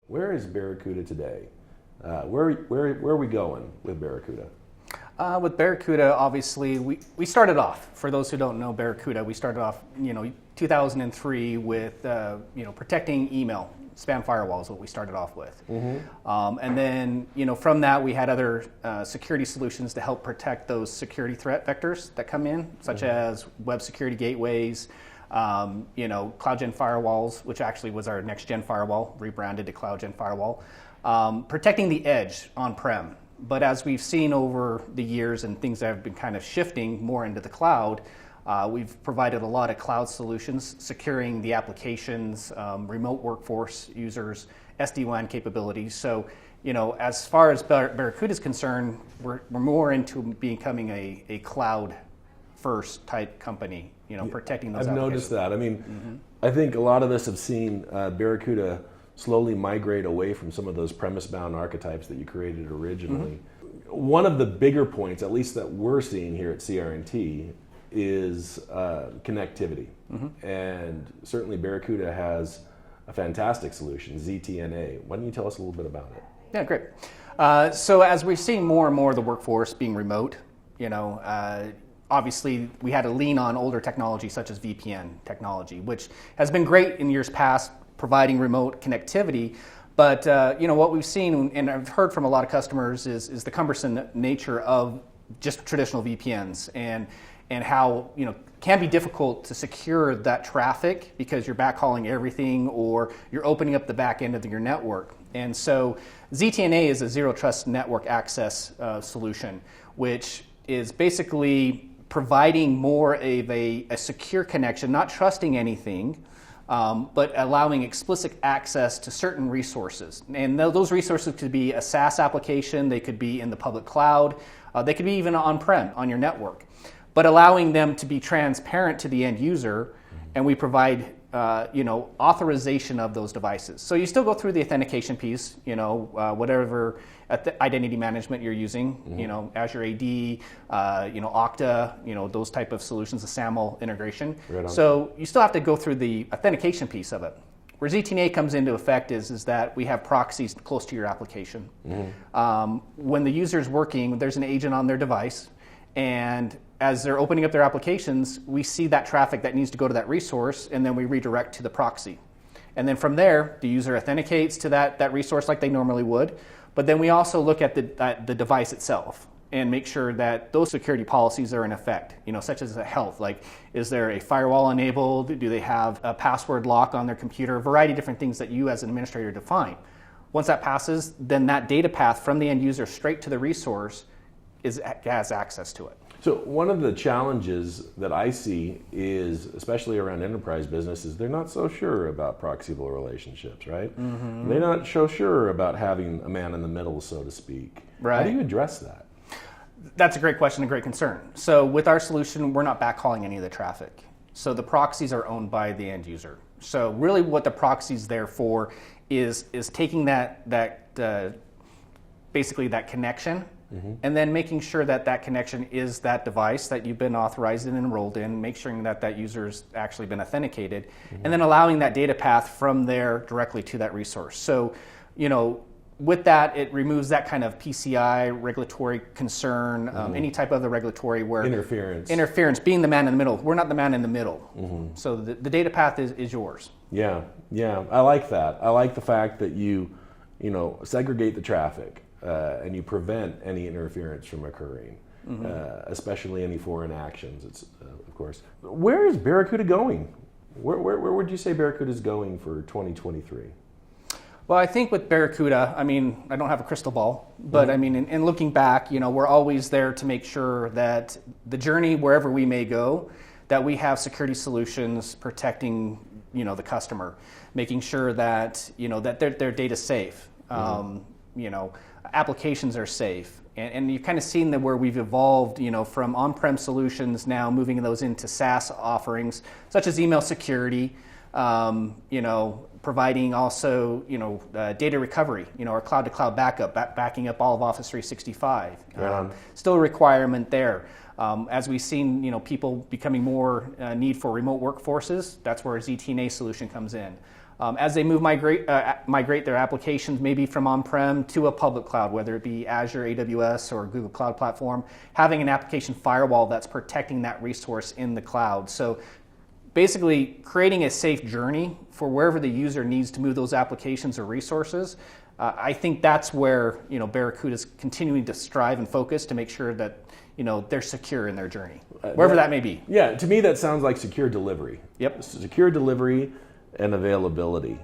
Where is Barracuda today? Where are we going with Barracuda? With Barracuda, obviously, we started off, for those who don't know Barracuda, we started off, 2003 with, protecting email. Spam firewall is what we started off with. And then, from that, we had other security solutions to help protect those security threat vectors that come in, such as web security gateways, CloudGen firewalls, which actually was our next-gen firewall, rebranded to CloudGen firewall, protecting the edge on-prem. But as we've seen over the years and things that have been kind of shifting more into the cloud, we've provided a lot of cloud solutions, securing the applications, remote workforce users, SD-LAN capabilities. So, as far as Barracuda is concerned, we're more into becoming a cloud-first type company, protecting those applications. I've noticed that. I mean, I think a lot of us have seen Barracuda slowly migrate away from some of those premise-bound archetypes that you created originally. One of the bigger points, at least that we're seeing here at CR&T, is connectivity. And certainly Barracuda has a fantastic solution, ZTNA. Why don't you tell us a little bit about it? Yeah, great. So as we're seeing more and more of the workforce being remote, obviously we had to lean on older technology such as VPN technology, which has been great in years past, providing remote connectivity. But what we've seen, and I've heard from a lot of customers, is the cumbersome nature of just traditional VPNs and how can be difficult to secure that traffic because you're backhauling everything or you're opening up the back end of your network. And so ZTNA is a zero trust network access solution, which is basically providing more of a secure connection, not trusting anything, but allowing explicit access to certain resources. And those resources could be a SaaS application, they could be in the public cloud, they could be even on-prem on your network, but allowing them to be transparent to the end user, and we provide authorization of those devices. So you still go through the authentication piece, whatever identity management you're using, Azure AD, Okta, those type of solutions, the SAML integration. Right. So you still have to go through the authentication piece of it. Where ZTNA comes into effect is that we have proxies close to your application. When the user is working, there's an agent on their device, and as they're opening up their applications, we see that traffic that needs to go to that resource, and then we redirect to the proxy. And then from there, the user authenticates to that resource like they normally would. But then we also look at the device itself and make sure that those security policies are in effect, such as health. Like, is there a firewall enabled? Do they have a password lock on their computer? A variety of different things that you as an administrator define. Once that passes, then that data path from the end user straight to the resource has access to it. So one of the challenges that I see is, especially around enterprise businesses, they're not so sure about proxyable relationships, right? They're not so sure about having a man in the middle, so to speak. Right. How do you address that? That's a great question, a great concern. So with our solution, we're not backhauling any of the traffic. So the proxies are owned by the end user. So really what the proxy's there for is taking basically that connection, and then making sure that connection is that device that you've been authorized and enrolled in, make sure that user's actually been authenticated, and then allowing that data path from there directly to that resource. So, with that, it removes that kind of PCI regulatory concern, any type of the regulatory where interference, being the man in the middle. We're not the man in the middle. So the data path is yours. Yeah, I like that. I like the fact that you segregate the traffic. And you prevent any interference from occurring, especially any foreign actions, of course. Where is Barracuda going? Where would you say Barracuda is going for 2023? Well, I think with Barracuda, I don't have a crystal ball, but in looking back, we're always there to make sure that the journey, wherever we may go, that we have security solutions protecting, the customer, making sure that, that their data's safe. Applications are safe, and you've kind of seen that where we've evolved, from on-prem solutions now moving those into SaaS offerings, such as email security, providing also, data recovery, our cloud-to-cloud backup, backing up all of Office 365. Still a requirement there. As we've seen, people becoming more need for remote workforces, that's where a ZTNA solution comes in. As they migrate their applications maybe from on-prem to a public cloud, whether it be Azure, AWS, or Google Cloud Platform, having an application firewall that's protecting that resource in the cloud. So basically creating a safe journey for wherever the user needs to move those applications or resources. I think that's where Barracuda is continuing to strive and focus to make sure that they're secure in their journey, wherever that may be. Yeah, to me that sounds like secure delivery. Yep. Secure delivery and availability.